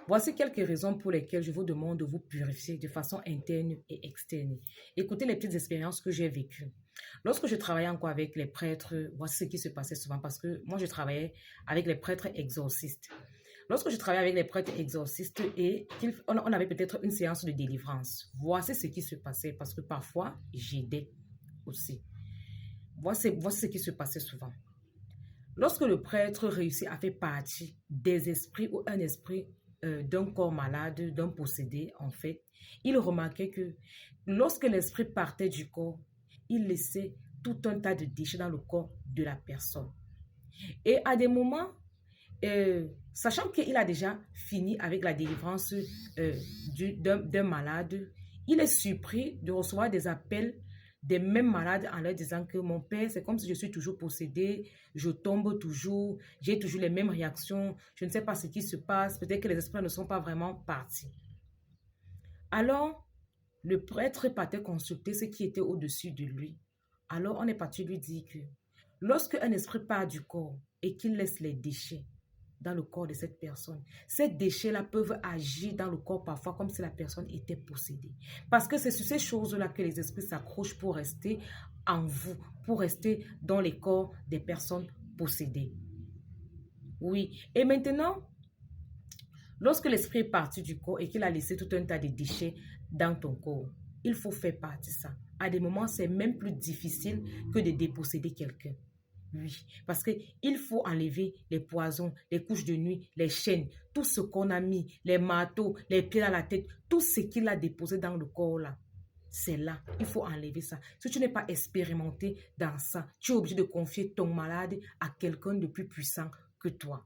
Voici quelques raisons pour lesquelles je vous demande de vous purifier de façon interne et externe. Écoutez les petites expériences que j'ai vécues. Lorsque je travaillais encore avec les prêtres, voici ce qui se passait souvent parce que moi je travaillais avec les prêtres exorcistes. Lorsque je travaillais avec les prêtres exorcistes et on avait peut-être une séance de délivrance, voici ce qui se passait parce que parfois j'aidais aussi. Voici ce qui se passait souvent. Lorsque le prêtre réussit à faire partie des esprits ou un esprit d'un corps malade, d'un possédé, en fait, il remarquait que lorsque l'esprit partait du corps, il laissait tout un tas de déchets dans le corps de la personne. Et à des moments, sachant qu'il a déjà fini avec la délivrance d'un malade, il est surpris de recevoir des appels des mêmes malades en leur disant que mon père, c'est comme si je suis toujours possédé, je tombe toujours, j'ai toujours les mêmes réactions, je ne sais pas ce qui se passe, peut-être que les esprits ne sont pas vraiment partis. Alors, le prêtre partait consulter ce qui était au-dessus de lui. Alors, on est parti lui dire que lorsque un esprit part du corps et qu'il laisse les déchets dans le corps de cette personne, ces déchets-là peuvent agir dans le corps parfois comme si la personne était possédée. Parce que c'est sur ces choses-là que les esprits s'accrochent pour rester en vous, pour rester dans les corps des personnes possédées. Oui, et maintenant, lorsque l'esprit est parti du corps et qu'il a laissé tout un tas de déchets dans ton corps, il faut faire partie de ça. À des moments, c'est même plus difficile que de déposséder quelqu'un. Oui, parce qu'il faut enlever les poisons, les couches de nuit, les chaînes, tout ce qu'on a mis, les marteaux, les pieds à la tête, tout ce qu'il a déposé dans le corps là. C'est là, il faut enlever ça. Si tu n'es pas expérimenté dans ça, tu es obligé de confier ton malade à quelqu'un de plus puissant que toi.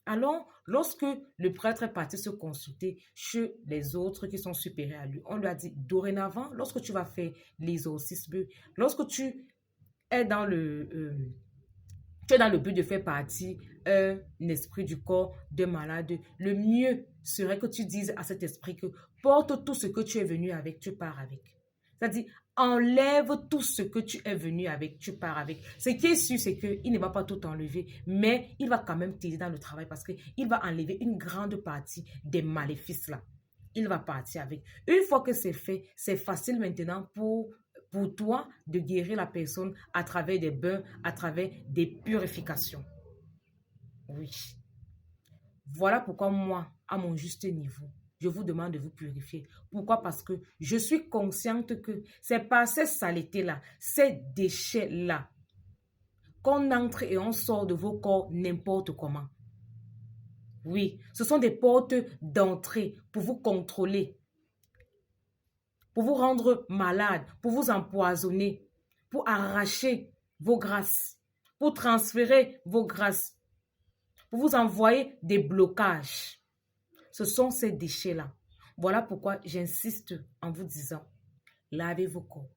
Alors, lorsque le prêtre est parti se consulter chez les autres qui sont supérieurs à lui, on lui a dit, dorénavant, lorsque tu vas faire l'exorcisme, lorsque tu es dans tu es dans le but de faire partie un esprit du corps de malade, le mieux serait que tu dises à cet esprit que porte tout ce que tu es venu avec, tu pars avec. C'est-à-dire, enlève tout ce que tu es venu avec, tu pars avec. Ce qui est sûr, c'est qu'il ne va pas tout enlever, mais il va quand même t'aider dans le travail parce qu'il va enlever une grande partie des maléfices là. Il va partir avec. Une fois que c'est fait, c'est facile maintenant pour toi de guérir la personne à travers des bains, à travers des purifications. Oui. Voilà pourquoi moi, à mon juste niveau, je vous demande de vous purifier. Pourquoi? Parce que je suis consciente que c'est par ces saletés-là, ces déchets-là, qu'on entre et on sort de vos corps n'importe comment. Oui, ce sont des portes d'entrée pour vous contrôler, pour vous rendre malade, pour vous empoisonner, pour arracher vos grâces, pour transférer vos grâces, pour vous envoyer des blocages. Ce sont ces déchets-là. Voilà pourquoi j'insiste en vous disant, lavez vos corps.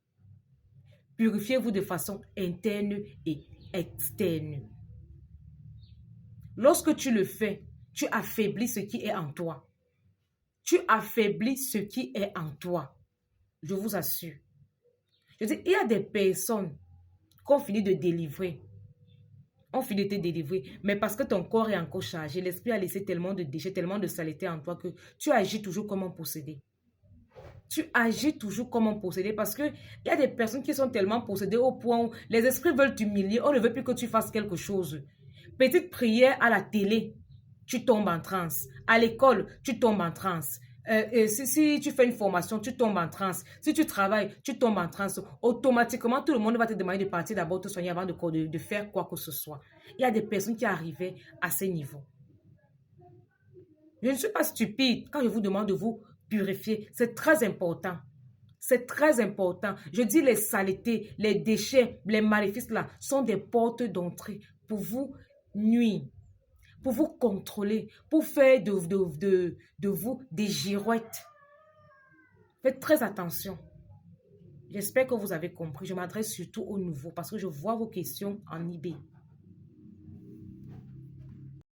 Purifiez-vous de façon interne et externe. Lorsque tu le fais, tu affaiblis ce qui est en toi. Tu affaiblis ce qui est en toi. Je vous assure. Je dis, il y a des personnes qu'on finit de délivrer. On finit de te délivrer. Mais parce que ton corps est encore chargé, l'esprit a laissé tellement de déchets, tellement de saleté en toi que tu agis toujours comme un possédé. Tu agis toujours comme un possédé parce qu'il y a des personnes qui sont tellement possédées au point où les esprits veulent t'humilier. On ne veut plus que tu fasses quelque chose. Petite prière à la télé, tu tombes en transe. À l'école, tu tombes en transe. Si tu fais une formation, tu tombes en transe. Si tu travailles, tu tombes en transe. Automatiquement, tout le monde va te demander de partir d'abord te soigner avant de faire quoi que ce soit. Il y a des personnes qui arrivaient à ce niveau. Je ne suis pas stupide quand je vous demande de vous purifier. C'est très important. C'est très important. Je dis les saletés, les déchets, les maléfices là sont des portes d'entrée pour vous nuire, pour vous contrôler, pour faire de vous des girouettes. Faites très attention. J'espère que vous avez compris. Je m'adresse surtout aux nouveaux parce que je vois vos questions en eBay.